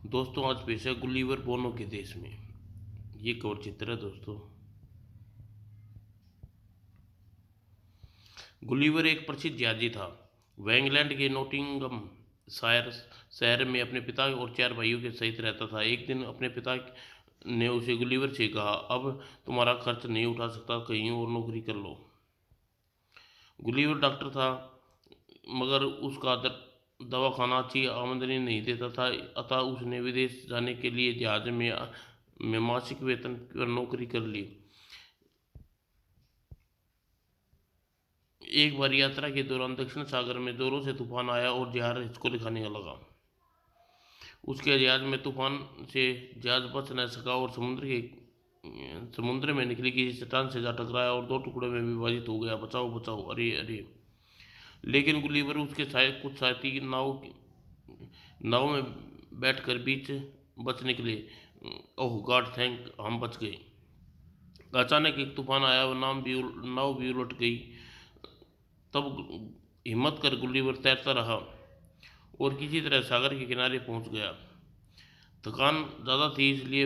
दोस्तों आज पेश है गुलिवर बोनो के देश में। ये कवर चित्र है दोस्तों। गुलिवर एक प्रसिद्ध यात्री था। वह इंग्लैंड के नोटिंगम शायर शहर में अपने पिता और 4 भाइयों के सहित रहता था। एक दिन अपने पिता ने उसे गुलिवर से कहा, अब तुम्हारा खर्च नहीं उठा सकता, कहीं और नौकरी कर लो। गुलिवर डॉक्टर था, मगर उसका दवाखाना अच्छी आमदनी नहीं देता था। अतः उसने विदेश जाने के लिए जहाज में मासिक वेतन पर नौकरी कर ली। एक बार यात्रा के दौरान दक्षिण सागर में जोरों से तूफान आया और जहाज हिचको खाने लगा। उसके जहाज में तूफान से जहाज बच न सका और समुद्र में निकली किसी चट्टान से जा टकराया और 2 टुकड़ों में विभाजित हो गया। बचाओ बचाओ, अरे अरे। लेकिन गुलिवर उसके कुछ साथी नाव में बैठकर बीच बच निकले। ओह गॉड थैंक, हम बच गए। अचानक एक तूफान आया और नाव भी उलट गई। तब हिम्मत कर गुलिवर तैरता रहा और किसी तरह सागर के किनारे पहुंच गया। थकान ज़्यादा थी, इसलिए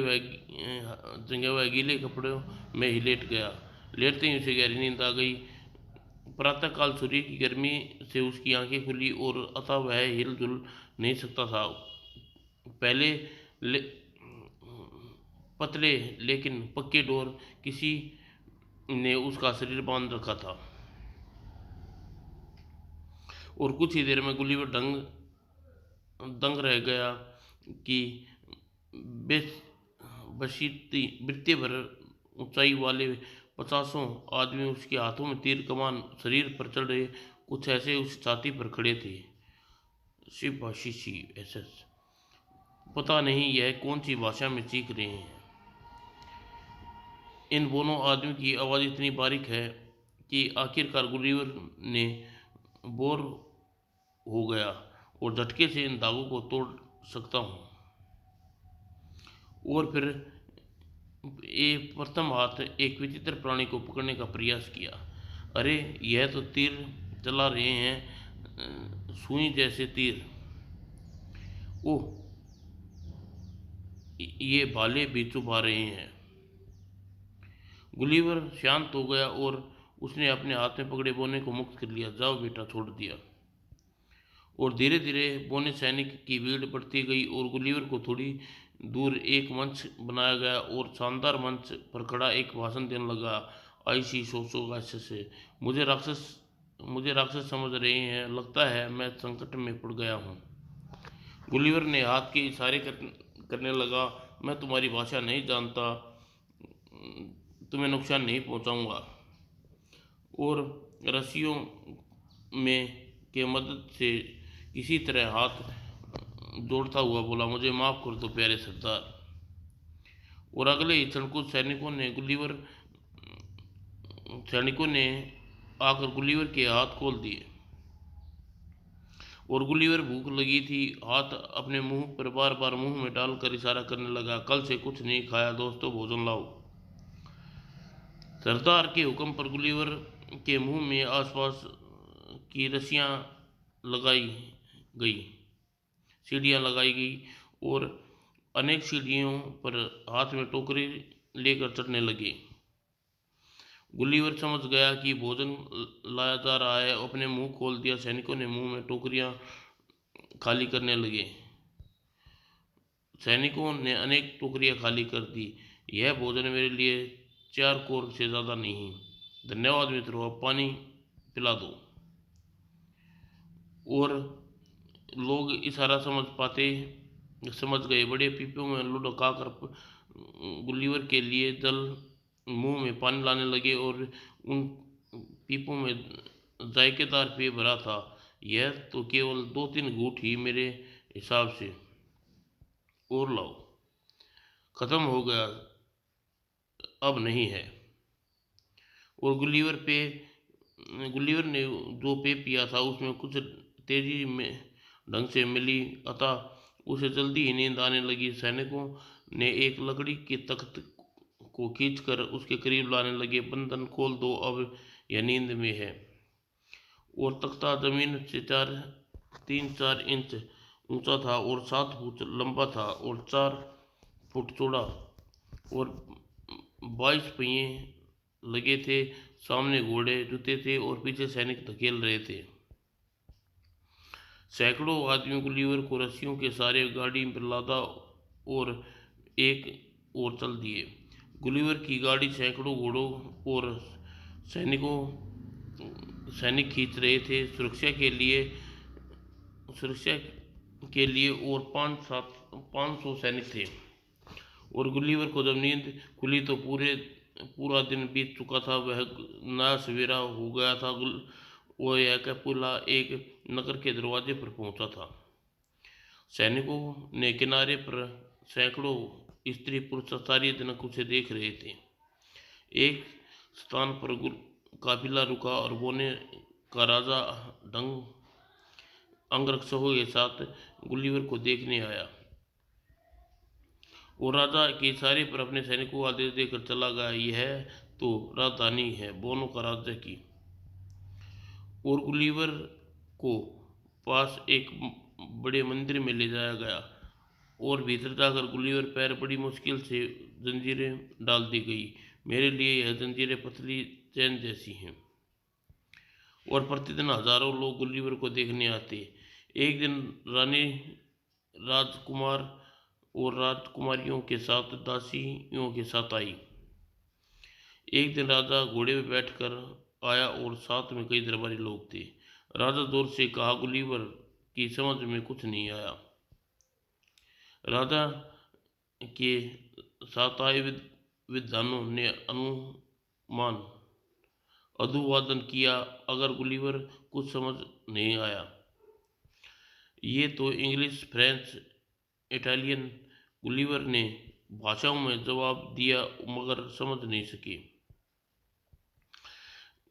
वह गीले कपड़ों में ही लेट गया। लेटते ही उसे गहरी नींद आ गई। प्रातःकाल सूर्य की गर्मी से उसकी आंखें खुली और अतः वह हिल-जुल नहीं सकता था। पहले ले, पतले लेकिन पक्के डोर किसी ने उसका शरीर बांध रखा था और कुछ ही देर में गुलिवर दंग रह गया कि वृत्ति भर ऊंचाई वाले 50 आदमी उसके हाथों में तीर कमान शरीर पर चढ़ रहे, कुछ ऐसे उस छाती पर खड़े थे। शिव एसएस, पता नहीं यह कौन सी भाषा में चीख रहे हैं। इन दोनों आदमी की आवाज़ इतनी बारीक है कि आखिरकार गुलिवर ने बोर हो गया और झटके से इन धागों को तोड़ सकता हूँ। और फिर ये प्रथम हाथ एक विचित्र प्राणी को पकड़ने का प्रयास किया। अरे यह तो तीर चला रहे हैं, सुई जैसे तीर। ओह, ये भाले भी चुभा रहे हैं। गुलिवर शांत हो गया और उसने अपने हाथ में पकड़े बोने को मुक्त कर लिया। जाओ बेटा, छोड़ दिया। और धीरे धीरे बोने सैनिक की भीड़ बढ़ती गई और गुलिवर को थोड़ी दूर एक मंच बनाया गया और शानदार मंच पर खड़ा एक भाषण देने लगा। आईसी सोचो से, मुझे राक्षस समझ रहे हैं, लगता है मैं संकट में पड़ गया हूँ। गुलिवर ने हाथ के इशारे करने लगा। मैं तुम्हारी भाषा नहीं जानता, तुम्हें नुकसान नहीं पहुंचाऊंगा। और रस्सियों में के मदद से किसी तरह हाथ जोड़ता हुआ बोला, मुझे माफ कर दो प्यारे सरदार। और अगले ही क्षण कुछ सैनिकों ने आकर गुलिवर के हाथ खोल दिए और गुलिवर भूख लगी थी, हाथ अपने मुंह पर बार बार मुंह में डालकर इशारा करने लगा। कल से कुछ नहीं खाया दोस्तों, भोजन लाओ। सरदार के हुक्म पर गुलिवर के मुंह में आसपास की रस्सियां लगाई गई, सीढ़ियां लगाई गई और अनेक सीढ़ियों पर हाथ में टोकरी लेकर चढ़ने लगे। गुलिवर समझ गया कि भोजन लाया जा रहा है, अपने मुंह खोल दिया। सैनिकों ने मुंह में टोकरियां खाली करने लगे। सैनिकों ने अनेक टोकरियां खाली कर दी। यह भोजन मेरे लिए 4 कोर से ज़्यादा नहीं। धन्यवाद मित्रों, अब पानी पिला दो। और लोग इशारा समझ गए। बड़े पीपों में लुढ़का कर गुलिवर के लिए जल मुंह में पानी लाने लगे और उन पीपों में जायकेदार पेय भरा था। यह तो केवल 2-3 घूंट ही मेरे हिसाब से, और लाओ। खत्म हो गया, अब नहीं है। और गुलिवर ने जो पेय पिया था उसमें कुछ तेजी में ढंग से मिली, अतः उसे जल्दी ही नींद आने लगी। सैनिकों ने एक लकड़ी के तख्त को खींचकर उसके करीब लाने लगे। बंधन खोल दो, अब यह नींद में है। और तख्ता जमीन से 3-4 इंच ऊंचा था और 7 फुट लंबा था और 4 फुट चौड़ा और 22 पहिए लगे थे। सामने घोड़े जुते थे और पीछे सैनिक धकेल रहे थे। सैकड़ों आदमियों गुलिवर को रस्सियों के सहारे गाड़ी पर लादा और एक और चल दिए। गुलिवर की गाड़ी सैकड़ों घोड़ों और सैनिकों सैनिक खींच रहे थे। सुरक्षा के लिए और 500 सैनिक थे। और गुलिवर को जब नींद खुली तो पूरा दिन बीत चुका था। वह नया सवेरा हो गया था। वो यह कैपुला एक नगर के दरवाजे पर पहुंचा था। सैनिकों ने किनारे पर सैकड़ों स्त्री पुरुष सारी जनक उसे देख रहे थे। एक स्थान पर काफिला रुका और बोने का राजा अंगरक्षकों के साथ गुलिवर को देखने आया। वो राजा के इशारे पर अपने सैनिकों को आदेश देकर चला गया। यह तो राजधानी है बोनो का राज्य की। और गुलिवर को पास एक बड़े मंदिर में ले जाया गया और भीतर जाकर गुलिवर पैर बड़ी मुश्किल से जंजीरें डाल दी गई। मेरे लिए यह जंजीरें पतली चैन जैसी हैं। और प्रतिदिन हजारों लोग गुलिवर को देखने आते। एक दिन रानी राजकुमार और राजकुमारियों के साथ दासियों के साथ आई। एक दिन राजा घोड़े पर बैठकर आया और साथ में कई दरबारी लोग थे। राजा जोर से कहा, गुलिवर की समझ में कुछ नहीं आया। राजा के साथ आए विद्वानों ने अधुवादन किया। अगर गुलिवर कुछ समझ नहीं आया, ये तो इंग्लिश, फ्रेंच, इटालियन। गुलिवर ने भाषाओं में जवाब दिया मगर समझ नहीं सके।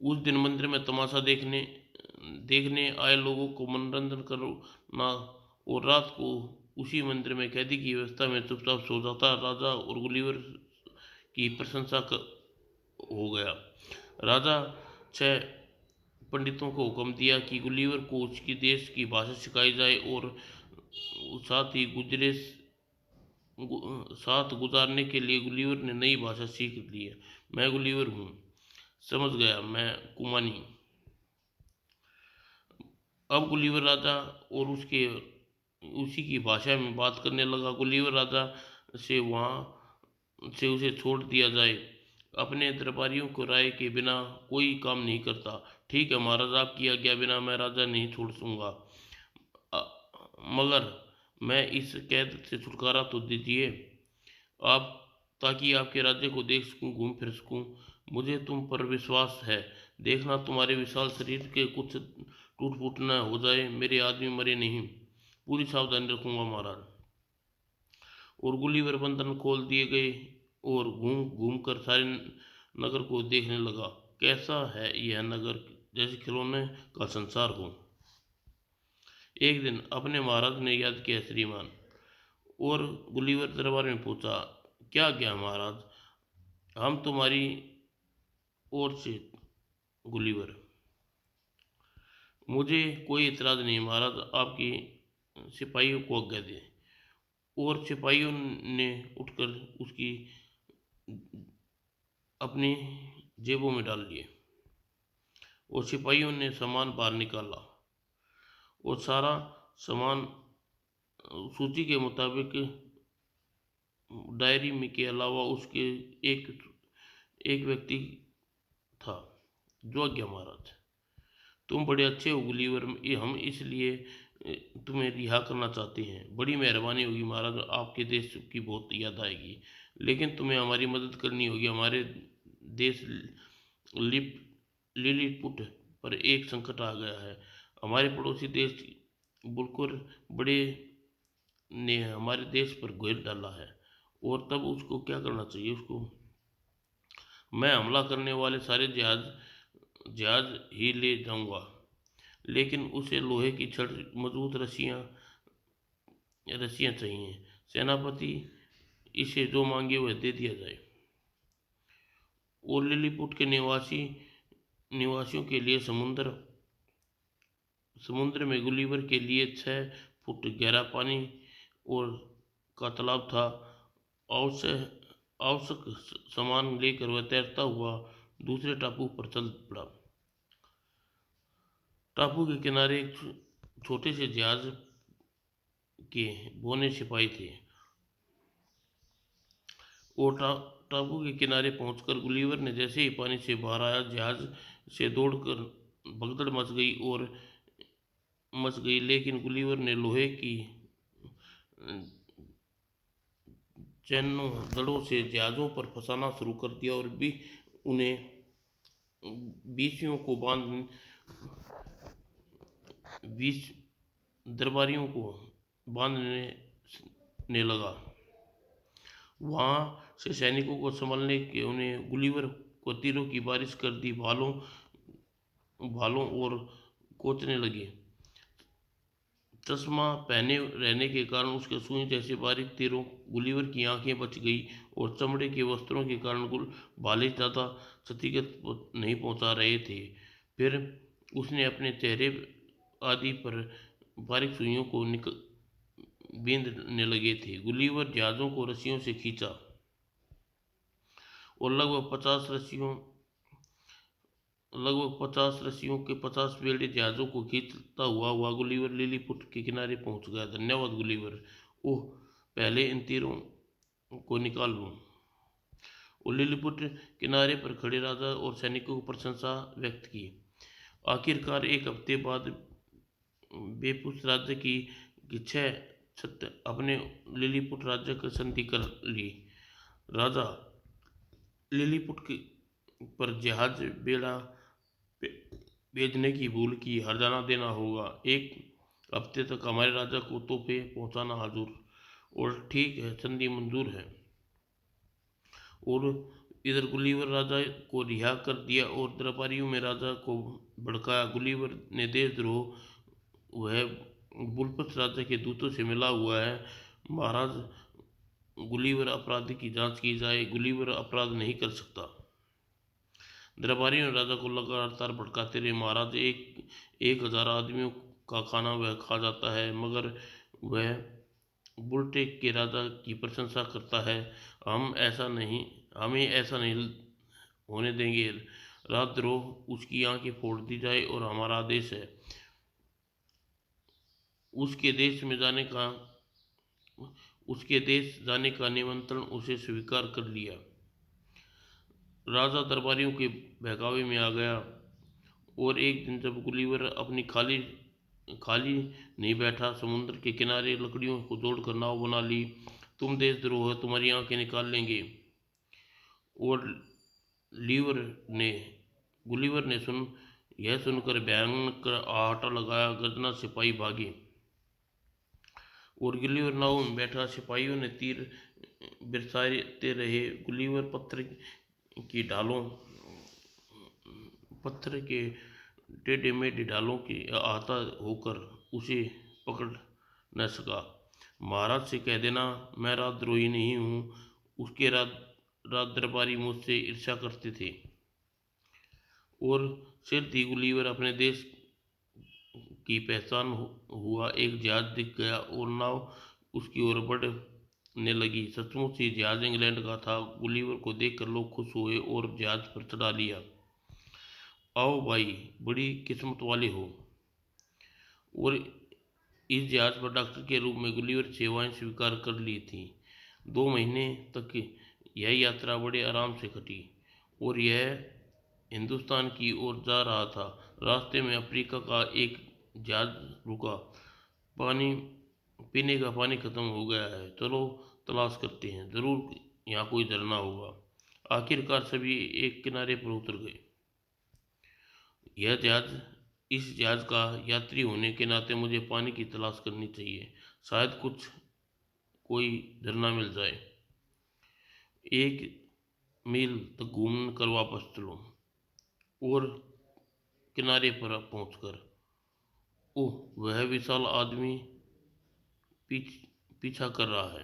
उस दिन मंदिर में तमाशा देखने आए लोगों को मनोरंजन करना और रात को उसी मंदिर में कैदी की व्यवस्था में चुपचाप सो जाता। राजा और गुलिवर की प्रशंसा हो गया। राजा 6 पंडितों को हुक्म दिया कि गुलिवर को उसकी देश की भाषा सिखाई जाए और साथ गुजारने के लिए गुलिवर ने नई भाषा सीख ली है। मैं गुलिवर हूँ, समझ गया, मैं कुमानी। अब गुलिवर राजा और उसी की भाषा में बात करने लगा। गुलिवर राजा से वहाँ से उसे छोड़ दिया जाए। अपने दरबारियों को राय के बिना कोई काम नहीं करता। ठीक है महाराज, आपकी आज्ञा बिना मैं राजा नहीं छोड़ दूंगा, मगर मैं इस कैद से छुटकारा तो दीजिए आप, ताकि आपके राज्य को देख सकूं, घूम फिर सकूं। मुझे तुम पर विश्वास है। देखना तुम्हारे विशाल शरीर के कुछ टूट फूट न हो जाए। मेरे आदमी मरे नहीं। पूरी सावधानी रखूंगा महाराज। और गुलिवर बंधन खोल दिए गए और घूम घूम कर सारे नगर को देखने लगा। कैसा है यह नगर, जैसे खिलौने का संसार हो। एक दिन अपने महाराज ने याद किया श्रीमान। और गुलिवर दरबार में पूछा, क्या क्या महाराज, हम तुम्हारी ओर से। गुलिवर, मुझे कोई इतराज नहीं महाराज, आपकी सिपाहियों को आज्ञा दे। और सिपाहियों ने उठकर उसकी अपनी जेबों में डाल लिए और सिपाहियों ने सामान बाहर निकाला और सारा सामान सूची के मुताबिक डायरी में के अलावा उसके एक व्यक्ति था जो आज्ञा महाराज। तुम बड़े अच्छे हो गुलिवर, हम इसलिए तुम्हें रिहा करना चाहते हैं। बड़ी मेहरबानी होगी महाराज, आपके देश की बहुत याद आएगी, लेकिन तुम्हें हमारी मदद करनी होगी। हमारे देश लिलीपुट पर एक संकट आ गया है। हमारे पड़ोसी देश बुलकुर बड़े ने हमारे देश पर घेर डाला है और तब उसको क्या करना चाहिए। उसको मैं हमला करने वाले सारे जहाज ही ले जाऊंगा, लेकिन उसे लोहे की छड़ मजबूत रस्सियां चाहिए। सेनापति इसे जो मांगे वह दे दिया जाए। और लिलीपुट के निवासियों के लिए समुद्र में गुलिवर के लिए 6 फुट गहरा पानी और का तालाब था। आवश्यक सामान लेकर वह तैरता हुआ दूसरे टापू पर चल पड़ा। टापू के किनारे एक छोटे से जहाज के बौने सिपाही थे। और टापू के किनारे पहुंचकर गुलिवर ने जैसे ही पानी से बाहर आया, जहाज से दौड़कर भगदड़ मच गई। लेकिन गुलिवर ने लोहे की चैनों दड़ों से जहाज़ों पर फंसाना शुरू कर दिया और भी उन्हें बीसियों को बीस दरबारियों को बांधने लगा। वहां से सैनिकों को संभालने के उन्हें गुलिवर को तीरों की बारिश कर दी। भालों और कोचने लगे। चश्मा पहने रहने के कारण उसके सुई जैसे बारीक तीरों गुलिवर की आंखें बच गई और चमड़े के वस्त्रों के कारण भाले ज़्यादा क्षतिग्रस्त नहीं पहुंचा रहे थे। फिर उसने अपने चेहरे आदि पर बारीक सुइयों को बींधने लगे थे। गुलिवर जहाज़ों को रस्सियों से खींचा और लगभग 50 रस्सियों के 50 बेड़े जहाज़ों को खींचता हुआ गुलिवर लिलीपुट के किनारे पहुंच गया। धन्यवाद गुलिवर। ओह, पहले इन तीरों को निकाल लूं। और लिलीपुट किनारे पर खड़े राजा और सैनिकों को प्रशंसा व्यक्त की। आखिरकार एक हफ्ते बाद बेपुस राज्य की 6 छत अपने लिलीपुट राज्य की संधि कर ली। राजा लिलीपुट पर जहाज बेड़ा भेजने की भूल की हर्जाना देना होगा। एक हफ्ते तक हमारे राजा को तोहफे पहुंचाना हाजुर। और ठीक है, संधि मंजूर है। और इधर गुलिवर राजा को रिहा कर दिया और दरबारियों में राजा को भड़काया। गुलिवर ने देशद्रोह, वह बुलपत राजा के दूतों से मिला हुआ है। महाराज, गुलिवर अपराधी की जांच की जाए। गुलिवर अपराध नहीं कर सकता। दरबारियों ने राजा को लगातार भड़काते रहे। महाराज, 1000 आदमियों का खाना वह खा जाता है, मगर वह बुलटेक के राजा की प्रशंसा करता है। हमें ऐसा नहीं होने देंगे। राजद्रोह, उसकी आंखें फोड़ दी जाए और हमारा आदेश है। उसके देश जाने का निमंत्रण उसे स्वीकार कर लिया। राजा दरबारियों के बहकावे में आ गया और एक दिन जब गुलिवर अपनी खाली नहीं बैठा, समुद्र के किनारे लकड़ियों को जोड़कर नाव बना ली। तुम देशद्रोह हो, तुम्हारी आंखें निकाल लेंगे। और गुलिवर ने यह सुनकर भयानक आहटा लगाया। गर्जना सिपाही भागे और गुलिवर नाव में बैठा। सिपाहियों ने तीर बरसाते रहे। गुलिवर पत्थर के टेढ़े मेढ़े ढालों के आहता होकर उसे पकड़ न सका। महाराज से कह देना मैं राजद्रोही नहीं हूँ। उसके राज दरबारी मुझसे ईर्ष्या करते थे। और सिर थी गुलिवर अपने देश की पहचान हुआ। एक जहाज दिख गया और नाव उसकी ओर बढ़ने लगी। सचमुच ही जहाज इंग्लैंड का था। गुलिवर को देखकर लोग खुश हुए और जहाज पर चढ़ा लिया। आओ भाई, बड़ी किस्मत वाले हो। और इस जहाज पर डॉक्टर के रूप में गुलिवर सेवाएं स्वीकार कर ली थी। 2 महीने तक यह यात्रा बड़े आराम से कटी और यह हिंदुस्तान की ओर जा रहा था। रास्ते में अफ्रीका का एक जहाज रुका। पीने का पानी खत्म हो गया है, चलो तलाश करते हैं, जरूर यहाँ कोई झरना होगा। आखिरकार सभी एक किनारे पर उतर गए। इस जहाज का यात्री होने के नाते मुझे पानी की तलाश करनी चाहिए। शायद कोई झरना मिल जाए। 1 मील तक घूम कर वापस चलो। और किनारे पर पहुंचकर, ओह, वह विशाल आदमी पीछा कर रहा है।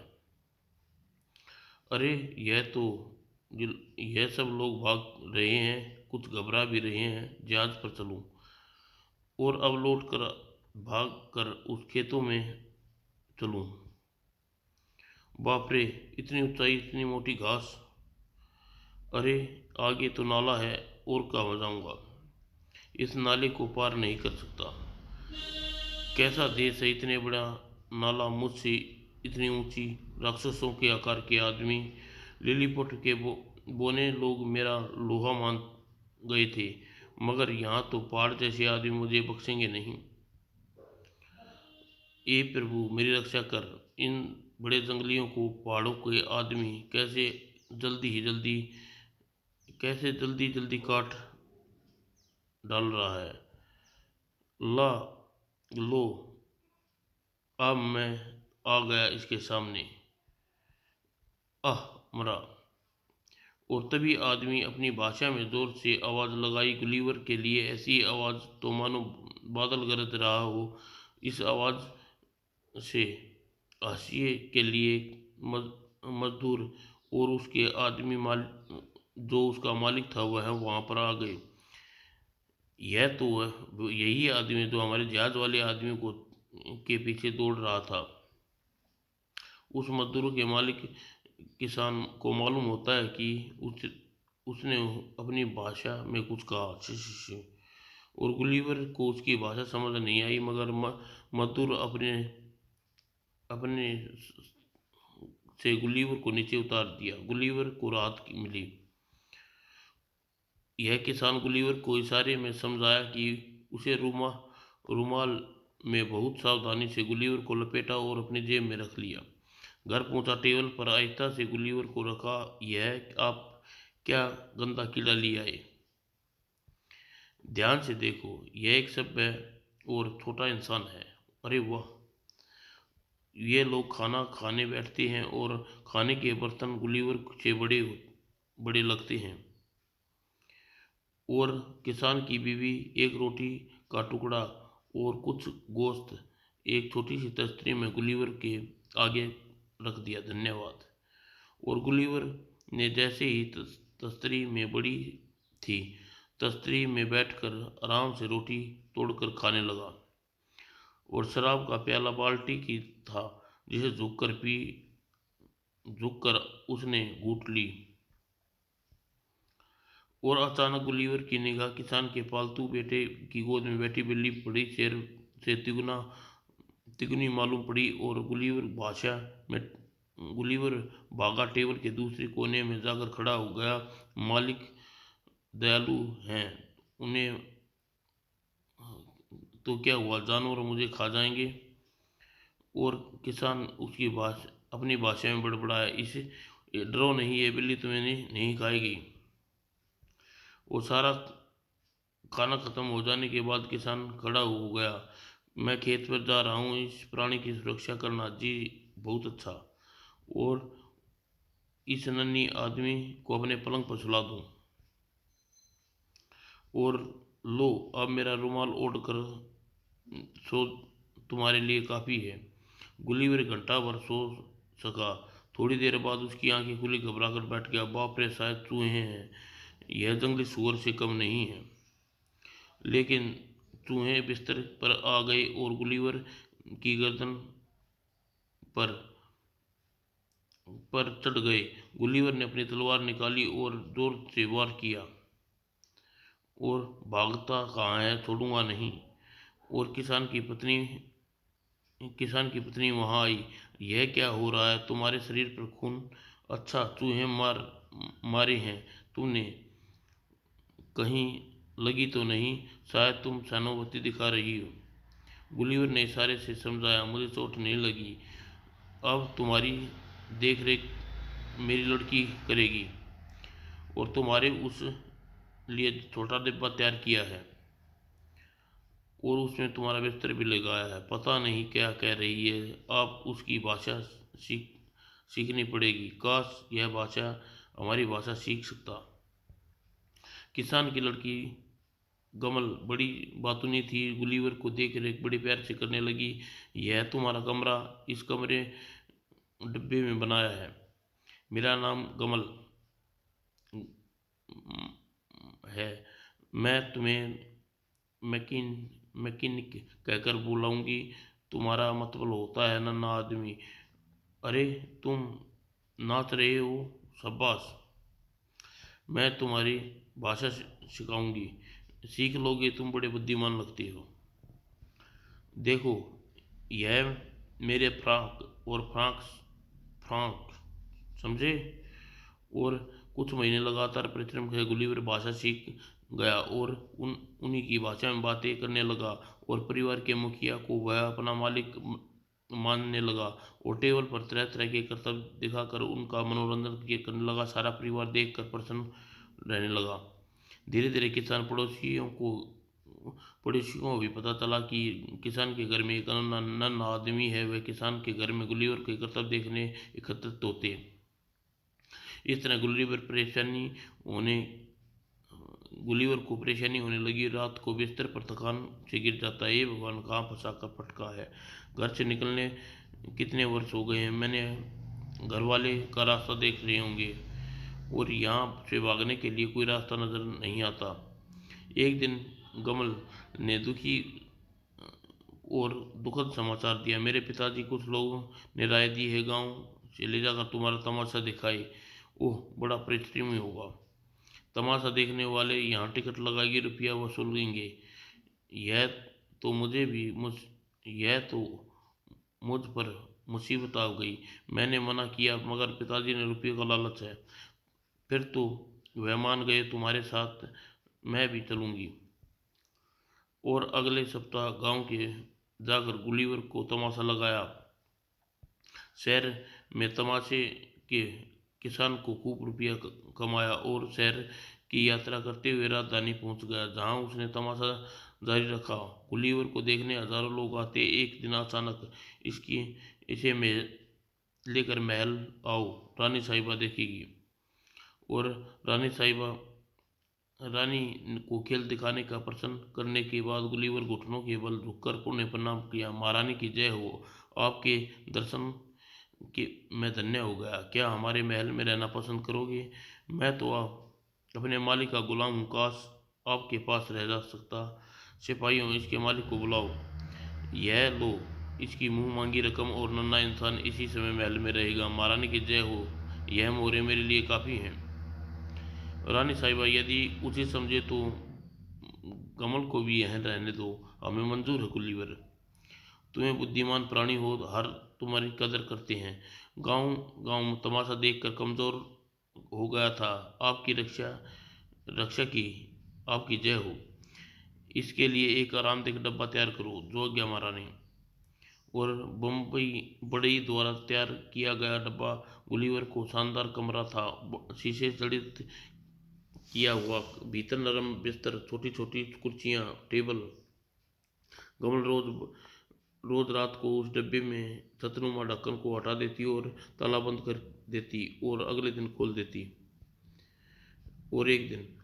अरे, यह सब लोग भाग रहे हैं, कुछ घबरा भी रहे हैं। जहाज पर चलूं। और अब लौट कर भाग कर उस खेतों में चलूं। बाप रे, इतनी ऊंचाई, इतनी मोटी घास। अरे, आगे तो नाला है और कहाँ जाऊंगा। इस नाले को पार नहीं कर सकता। कैसा देश है, इतने बड़ा नाला, मुझसे इतनी ऊंची, राक्षसों के आकार के आदमी, लिलीपुट के बोने लोग मेरा लोहा मान गए थे, मगर यहाँ तो पहाड़ जैसे आदमी मुझे बख्शेंगे नहीं। ए प्रभु, मेरी रक्षा कर। इन बड़े जंगलियों को पहाड़ों के आदमी कैसे जल्दी जल्दी काट डाल रहा है। ला लो, अब मैं आ गया इसके सामने। आह, मरा। और तभी आदमी अपनी भाषा में जोर से आवाज लगाई, गुलीवर के लिए ऐसी आवाज तो मानो बादल गरज रहा हो। इस आवाज से हाशिए के लिए मजदूर और उसके आदमी जो उसका मालिक था वह वहां पर आ गए। यह तो यही आदमी जो हमारे जहाज वाले आदमी को के पीछे दौड़ रहा था। उस मजदूरों के मालिक किसान को मालूम होता है कि उसने अपनी भाषा में कुछ कहा, शी शी शी। और गुलीवर को उसकी भाषा समझ नहीं आई, मगर मजदूर अपने अपने से गुलीवर को नीचे उतार दिया। गुलीवर को राहत मिली। यह किसान गुलीवर को इशारे में समझाया कि उसे रुमाल में बहुत सावधानी से गुलीवर को लपेटा और अपनी जेब में रख लिया। घर पहुंचा, टेबल पर आहिस्ता से गुलीवर को रखा। यह आप क्या गंदा कीड़ा ले आए। ध्यान से देखो, यह एक सभ्य और छोटा इंसान है। अरे वाह, ये लोग खाना खाने बैठते हैं और खाने के बर्तन गुलीवर से बड़े बड़े लगते हैं। और किसान की बीवी एक रोटी का टुकड़ा और कुछ गोश्त एक छोटी सी तस्तरी में गुलीवर के आगे रख दिया। धन्यवाद। और गुलीवर ने जैसे ही तस्तरी में बड़ी थी, तस्तरी में बैठकर आराम से रोटी तोड़कर खाने लगा। और शराब का प्याला बाल्टी की था, जिसे झुककर उसने घूंट ली। और अचानक गुलीवर की निगाह किसान के पालतू बेटे की गोद में बैठी बिल्ली बड़ी शेर से तिगुनी मालूम पड़ी। और गुलीवर भागा, टेबल के दूसरे कोने में जाकर खड़ा हो गया। मालिक दयालु हैं, उन्हें तो क्या हुआ, जानवर मुझे खा जाएंगे। और किसान अपनी भाषा में बड़बड़ाया, इसे डरो नहीं, ये बिल्ली तुम्हें नहीं खाएगी। वो सारा खाना खत्म हो जाने के बाद किसान खड़ा हो गया। मैं खेत पर जा रहा हूँ इस प्राणी की सुरक्षा करना। जी, बहुत अच्छा। और इस नन्ही आदमी को अपने पलंग पर सुला दूं। और लो, अब मेरा रुमाल ओढ़ कर सो, तुम्हारे लिए काफ़ी है। गुलीवर घंटा भर सो सका। थोड़ी देर बाद उसकी आंखें खुली, घबरा कर बैठ गया। बाप रे, शायद चूहे हैं। यह जंगली सुअर से कम नहीं है। लेकिन चूहे बिस्तर पर आ गए और गुलीवर की गर्दन पर पर चढ़ गए। गुलीवर ने अपनी तलवार निकाली और जोर से वार किया। और भागता कहाँ है, छोड़ूंगा नहीं। और किसान की पत्नी वहां आई। यह क्या हो रहा है, तुम्हारे शरीर पर खून। अच्छा, चूहे मारे हैं तुमने, कहीं लगी तो नहीं। शायद तुम सहानुभूति दिखा रही हो। गुलीवर ने इशारे से समझाया, मुझे चोट नहीं लगी। अब तुम्हारी देख रेख मेरी लड़की करेगी। और तुम्हारे उस लिए छोटा डिब्बा तैयार किया है और उसमें तुम्हारा बिस्तर भी लगाया है। पता नहीं क्या कह रही है, आप उसकी भाषा सीखनी पड़ेगी। काश यह भाषा हमारी भाषा सीख सकता। किसान की लड़की गमल बड़ी बातूनी थी। गुलीवर को देख रेख बड़े प्यार से करने लगी। यह तुम्हारा कमरा इस कमरे डिब्बे में बनाया है। मेरा नाम गमल है। मैं तुम्हें मैकिनिक कहकर बुलाऊंगी। तुम्हारा मतलब होता है नन्हा आदमी। अरे तुम नाच रहे हो, शाबाश। मैं तुम्हारी भाषा सिखाऊंगी, सीख लोगे। तुम बड़े बुद्धिमान लगते हो। देखो, यह मेरे फ्रांक और फ्रांक फ्रांक समझे। और कुछ महीने लगातार परिश्रम के गुलिवर भाषा सीख गया और उन्हीं की भाषा में बातें करने लगा। और परिवार के मुखिया को वह अपना मालिक मानने लगा और टेबल पर तरह तरह के करतब दिखाकर उनका मनोरंजन करने लगा। सारा परिवार देखकर प्रसन्न रहने लगा। धीरे धीरे पड़ोसियों को भी पता चला कि किसान के घर में एक नन्हा आदमी है। वह किसान के घर में गुल्लीवर के करतब देखने एकत्रित होते। इस तरह होने गुलिवर को परेशानी होने लगी। रात को बिस्तर पर थकान से गिर जाता है। ये भगवान, कहाँ फंसा कर पटका है। घर से निकलने कितने वर्ष हो गए हैं। मैंने घर वाले का रास्ता देख रहे होंगे और यहाँ से भागने के लिए कोई रास्ता नजर नहीं आता। एक दिन कमल ने दुखी और दुखद समाचार दिया। मेरे पिताजी, कुछ लोगों ने राय दी है गांव से ले जाकर तुम्हारा तमाशा दिखाए। ओह, बड़ा परिश्रमी होगा। तमाशा देखने वाले यहाँ टिकट लगाएंगे, रुपया वसूलेंगे। यह तो मुझे भी मुझ यह तो मुझ पर मुसीबत आ गई। मैंने मना किया मगर पिताजी ने रुपये का लालच है। फिर तो वह मान गए। तुम्हारे साथ मैं भी चलूंगी। और अगले सप्ताह गांव के जाकर गुलीवर को तमाशा लगाया। शहर में तमाशे के किसान को खूब रुपया कमाया और शहर की यात्रा करते हुए राजधानी पहुंच गया, जहां उसने तमाशा जारी रखा। गुलीवर को देखने हजारों लोग आते। एक दिन अचानक इसकी इसे लेकर महल आओ, रानी साहिबा देखेगी। और रानी साहिबा रानी को खेल दिखाने का प्रश्न करने के बाद गुलीवर घुटनों के बल झुककर पुण्य प्रणाम किया। महारानी की जय हो। आपके दर्शन के मैं धन्य हो गया। क्या हमारे महल में रहना पसंद करोगे? मैं तो आप अपने मालिक का गुलाम हूँ, काश आपके पास रह जा सकता। सिपाहियों, इसके मालिक को बुलाओ। यह लो इसकी मुंह मांगी रकम और नन्हा इंसान इसी समय महल में रहेगा। महारानी की जय हो। यह मोहरे मेरे लिए काफ़ी हैं। रानी साहिबा, यदि उचित समझे तो कमल को भी यहाँ रहने दो। हमें मंजूर है गुलीवर। तुम्हें बुद्धिमान प्राणी हो, हर तुम्हारी कदर करते हैं। गांव गांव में तमाशा देखकर कमजोर हो गया था। आपकी रक्षा रक्षा की आपकी जय हो। इसके लिए एक आरामदेह डब्बा तैयार करो। जो आज्ञा महारानी। और बम्बई बड़ई द्वारा तैयार किया गया डब्बा गुलीवर को शानदार कमरा था। शीशे जड़ित किया हुआ, भीतर नरम बिस्तर, छोटी छोटी कुर्सियाँ, टेबल। कमल रोज रात को उस डब्बे में छतनुमा ढक्कन को हटा देती और ताला बंद कर देती और अगले दिन खोल देती। और एक दिन,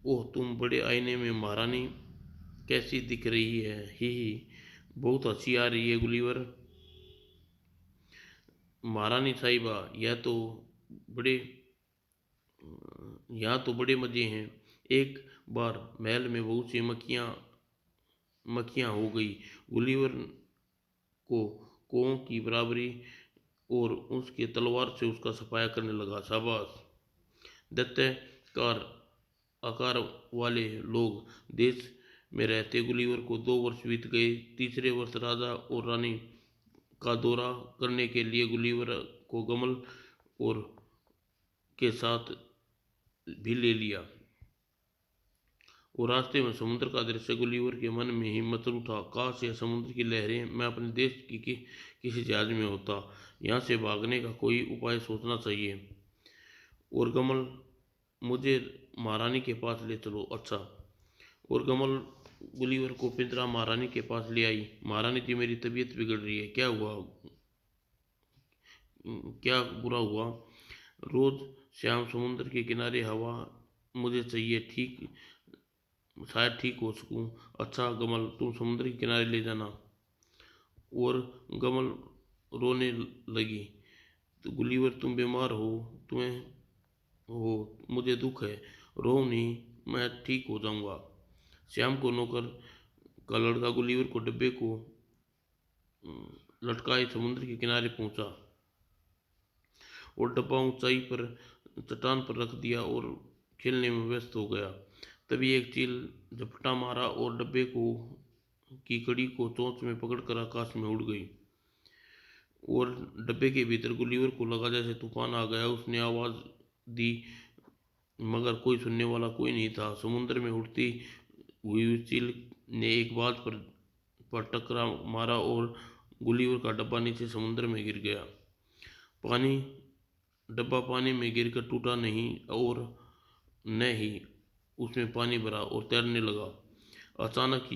ओह, तुम बड़े आईने में महारानी कैसी दिख रही है। ही, बहुत हंसी आ रही है गुलीवर। महारानी साहिबा, बड़े यहाँ तो बड़े मजे हैं। एक बार महल में बहुत सी मक्खियाँ हो गई। गुलीवर को कौओं की बराबरी और उसके तलवार से उसका सफाया करने लगा। शाबाश। दैत्याकार आकार वाले लोग देश में रहते गुलीवर को 2 वर्ष बीत गए। तीसरे वर्ष राजा और रानी का दौरा करने के लिए गुलीवर को कमल और के साथ भी ले लिया। और रास्ते में समुद्र का दृश्य गुलीवर के मन में हिम्मत उठा। काश यह समुद्र की लहरें मैं अपने देश की किसी जहाज में होता। यहाँ से भागने का कोई उपाय सोचना चाहिए। और कमल, मुझे महारानी के पास ले चलो। अच्छा। और कमल गुलीवर को पिंजरा महारानी के पास ले आई। महारानी जी, मेरी तबीयत बिगड़ रही है। क्या हुआ? क्या बुरा हुआ? रोज शाम समुद्र के किनारे हवा मुझे चाहिए, ठीक शायद ठीक हो सकूं। अच्छा कमल, तुम समुद्र के किनारे ले जाना। और कमल रोने लगी। तो गुलीवर, तुम बीमार हो, तुम्हें हो, मुझे दुख है। रो नहीं, मैं ठीक हो जाऊंगा। श्याम को नौकर का लड़का गुलीवर को डब्बे को लटकाए समुद्र के किनारे पहुंचा और डब्बा ऊंचाई पर चट्टान पर रख दिया और खेलने में व्यस्त हो गया। तभी एक चील झपटा मारा और डब्बे को की कड़ी को चोंच में पकड़कर आकाश में उड़ गई और डब्बे के भीतर गुलिवर को लगा जैसे तूफान आ गया। उसने आवाज दी मगर कोई सुनने वाला कोई नहीं था। समुद्र में उड़ती हुई उस चील ने एक बात पर टकरा मारा और गुलिवर का डब्बा नीचे समुद्र में गिर गया। पानी डब्बा पानी में गिरकर टूटा नहीं और न ही उसमें पानी भरा और तैरने लगा। अचानक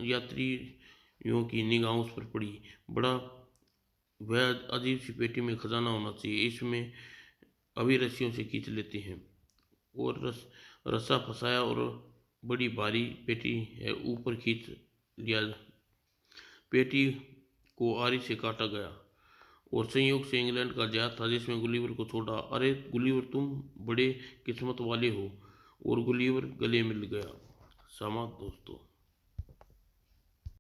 यात्रियों की निगाह उस पर पड़ी। बड़ा वह अजीब सी पेटी में खजाना होना चाहिए, इसमें अभी रस्सियों से खींच लेते हैं। और रस्सा फंसाया और बड़ी भारी पेटी है ऊपर खींच लिया। पेटी को आरी से काटा गया और संयोग से इंग्लैंड का जहाज था जिसमें गुलिवर को छोड़ा। अरे गुलिवर, तुम बड़े किस्मत वाले हो। और गुलिवर गले मिल गया। समाप्त दोस्तों।